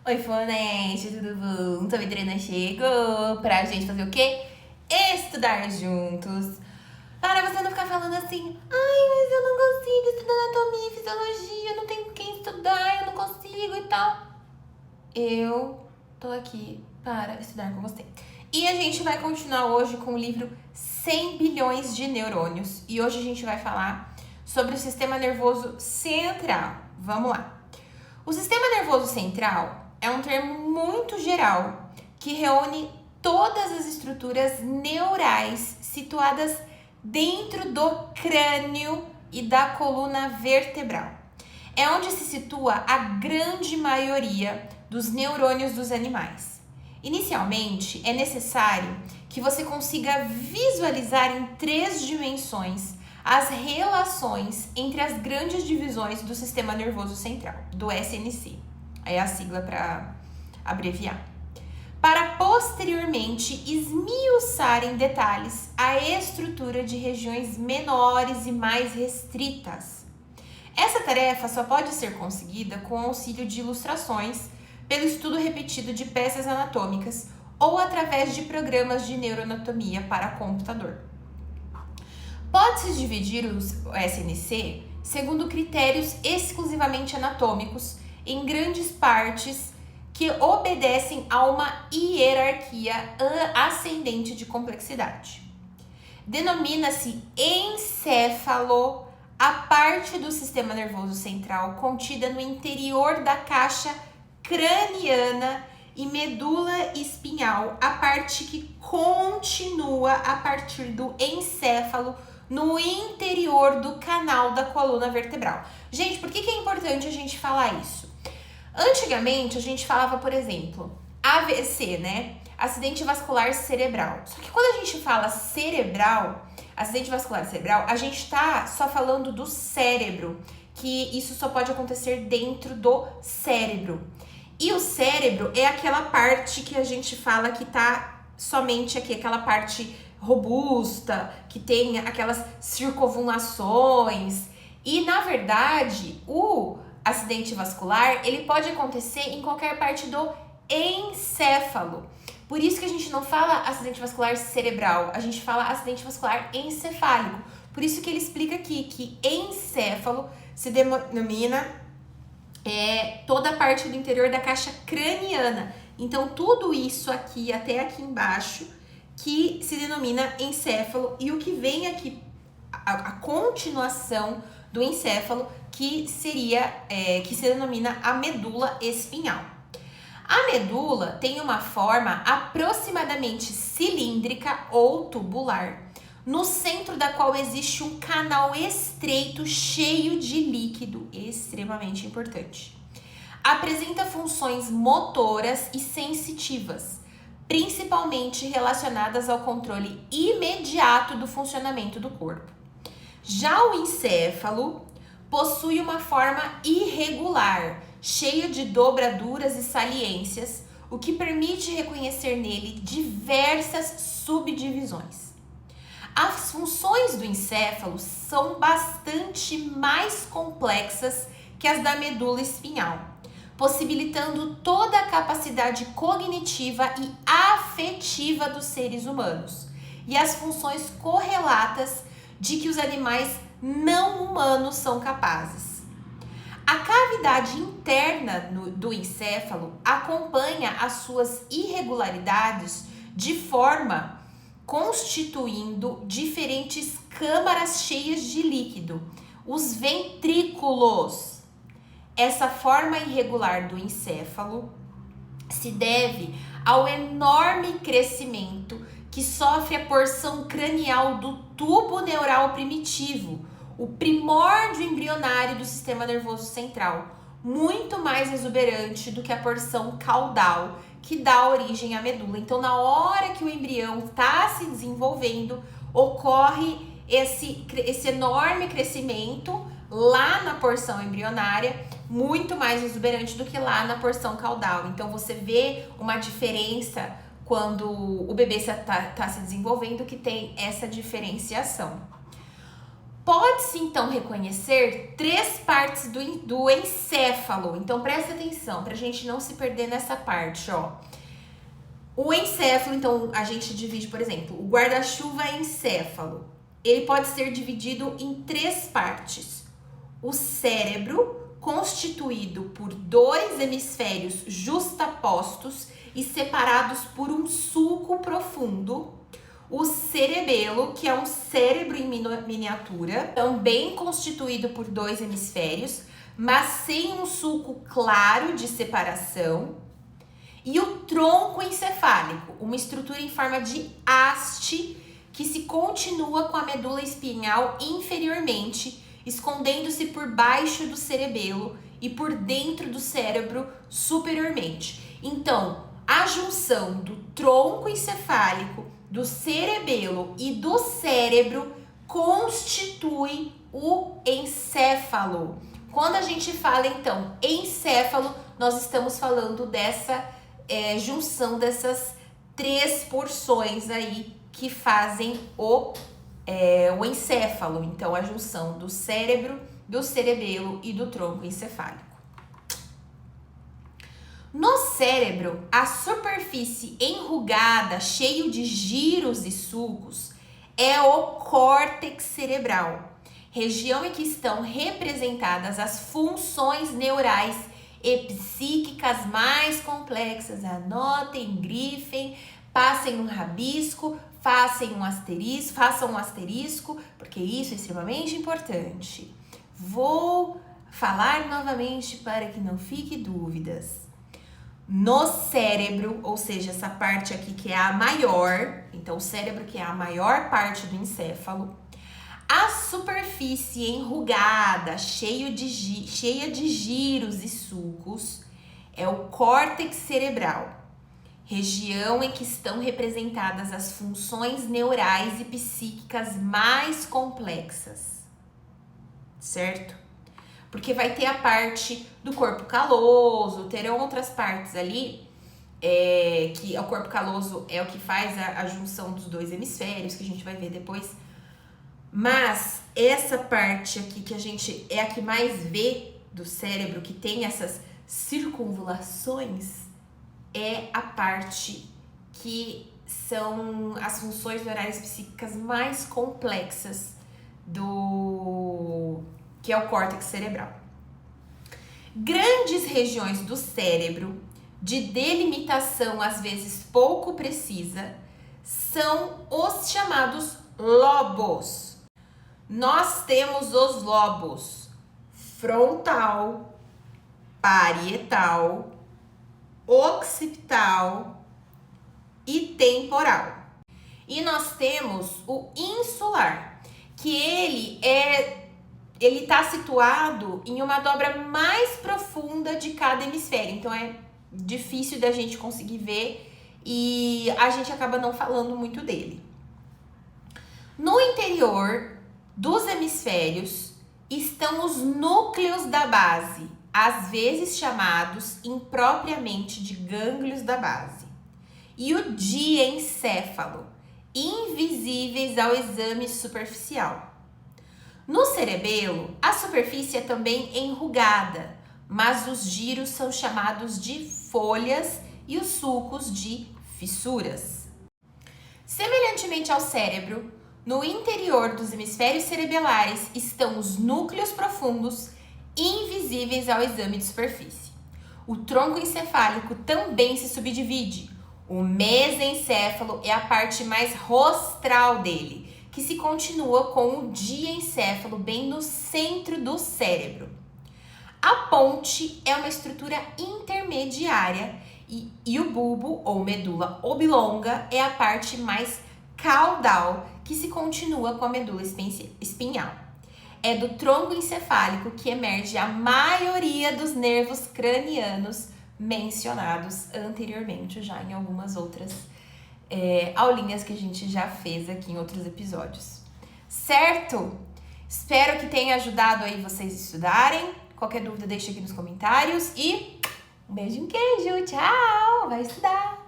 Oi, Fonete, tudo bom? Sua Vitrina chegou pra gente fazer o quê? Estudar juntos. Para você não ficar falando assim, ai, mas eu não consigo estudar anatomia e fisiologia, eu não tenho com quem estudar, eu não consigo e tal. Eu tô aqui para estudar com você. E a gente vai continuar hoje com o livro 100 bilhões de neurônios. E hoje a gente vai falar sobre o sistema nervoso central. Vamos lá. O sistema nervoso central é um termo muito geral que reúne todas as estruturas neurais situadas dentro do crânio e da coluna vertebral. É onde se situa a grande maioria dos neurônios dos animais. Inicialmente, é necessário que você consiga visualizar em 3 dimensões as relações entre as grandes divisões do sistema nervoso central, do SNC. É a sigla para abreviar. Para posteriormente esmiuçar em detalhes a estrutura de regiões menores e mais restritas. Essa tarefa só pode ser conseguida com o auxílio de ilustrações, pelo estudo repetido de peças anatômicas ou através de programas de neuroanatomia para computador. Pode-se dividir o SNC segundo critérios exclusivamente anatômicos em grandes partes que obedecem a uma hierarquia ascendente de complexidade. Denomina-se encéfalo a parte do sistema nervoso central contida no interior da caixa craniana e medula espinhal, a parte que continua a partir do encéfalo no interior do canal da coluna vertebral. Gente, por que é importante a gente falar isso? Antigamente, a gente falava, por exemplo, AVC, né? Acidente vascular cerebral. Só que quando a gente fala cerebral, acidente vascular cerebral, a gente tá só falando do cérebro, que isso só pode acontecer dentro do cérebro. E o cérebro é aquela parte que a gente fala que tá somente aqui, aquela parte robusta, que tem aquelas circunvalações. E, na verdade, o acidente vascular, ele pode acontecer em qualquer parte do encéfalo. Por isso que a gente não fala acidente vascular cerebral, a gente fala acidente vascular encefálico. Por isso que ele explica aqui que encéfalo se denomina toda a parte do interior da caixa craniana. Então, tudo isso aqui, até aqui embaixo, que se denomina encéfalo, e o que vem aqui, a continuação do encéfalo, que seria, que se denomina a medula espinhal. A medula tem uma forma aproximadamente cilíndrica ou tubular, no centro da qual existe um canal estreito cheio de líquido, extremamente importante. Apresenta funções motoras e sensitivas, principalmente relacionadas ao controle imediato do funcionamento do corpo. Já o encéfalo possui uma forma irregular, cheia de dobraduras e saliências, o que permite reconhecer nele diversas subdivisões. As funções do encéfalo são bastante mais complexas que as da medula espinhal, possibilitando toda a capacidade cognitiva e afetiva dos seres humanos e as funções correlatas de que os animais não humanos são capazes. A cavidade interna do encéfalo acompanha as suas irregularidades de forma constituindo diferentes câmaras cheias de líquido, os ventrículos. Essa forma irregular do encéfalo se deve ao enorme crescimento que sofre a porção cranial do tubo neural primitivo, o primórdio embrionário do sistema nervoso central, muito mais exuberante do que a porção caudal, que dá origem à medula. Então, na hora que o embrião está se desenvolvendo, ocorre esse enorme crescimento lá na porção embrionária, muito mais exuberante do que lá na porção caudal. Então, você vê uma diferença quando o bebê está se desenvolvendo, que tem essa diferenciação. Pode-se, então, reconhecer 3 partes do encéfalo. Então, presta atenção, para a gente não se perder nessa parte, ó. O encéfalo, então, a gente divide, por exemplo, o guarda-chuva encéfalo. Ele pode ser dividido em 3 partes. O cérebro, constituído por 2 hemisférios justapostos e separados por um sulco profundo. O cerebelo, que é um cérebro em miniatura, também constituído por 2 hemisférios, mas sem um sulco claro de separação. E o tronco encefálico, uma estrutura em forma de haste que se continua com a medula espinhal inferiormente, escondendo-se por baixo do cerebelo e por dentro do cérebro superiormente. Então, a junção do tronco encefálico, do cerebelo e do cérebro constitui o encéfalo. Quando a gente fala, então, encéfalo, nós estamos falando dessa junção dessas 3 porções aí que fazem o encéfalo. Então, a junção do cérebro, do cerebelo e do tronco encefálico. No cérebro, a superfície enrugada, cheio de giros e sulcos, é o córtex cerebral, região em que estão representadas as funções neurais e psíquicas mais complexas. Anotem, grifem, passem um rabisco, façam um asterisco, porque isso é extremamente importante. Vou falar novamente para que não fique dúvidas. No cérebro, ou seja, essa parte aqui que é a maior, então o cérebro que é a maior parte do encéfalo, a superfície enrugada, cheia de giros e sulcos, é o córtex cerebral, região em que estão representadas as funções neurais e psíquicas mais complexas, certo? Porque vai ter a parte do corpo caloso, terão outras partes ali, que o corpo caloso é o que faz a junção dos 2 hemisférios, que a gente vai ver depois. Mas essa parte aqui que a gente é a que mais vê do cérebro, que tem essas circunvulações, é a parte que são as funções neurais psíquicas mais complexas que é o córtex cerebral. Grandes regiões do cérebro, de delimitação às vezes pouco precisa, são os chamados lobos. Nós temos os lobos frontal, parietal, occipital e temporal. E nós temos o insular, que ele está situado em uma dobra mais profunda de cada hemisfério. Então, é difícil da gente conseguir ver e a gente acaba não falando muito dele. No interior dos hemisférios estão os núcleos da base, às vezes chamados impropriamente de gânglios da base, e o diencéfalo, invisíveis ao exame superficial. No cerebelo, a superfície é também enrugada, mas os giros são chamados de folhas e os sulcos de fissuras. Semelhantemente ao cérebro, no interior dos hemisférios cerebelares estão os núcleos profundos, invisíveis ao exame de superfície. O tronco encefálico também se subdivide. O mesencéfalo é a parte mais rostral dele, que se continua com o diencéfalo bem no centro do cérebro. A ponte é uma estrutura intermediária e o bulbo, ou medula oblonga, é a parte mais caudal, que se continua com a medula espinhal. É do tronco encefálico que emerge a maioria dos nervos cranianos mencionados anteriormente, já em algumas outras aulinhas que a gente já fez aqui em outros episódios. Certo? Espero que tenha ajudado aí vocês a estudarem. Qualquer dúvida deixa aqui nos comentários e um beijo e um queijo. Tchau! Vai estudar!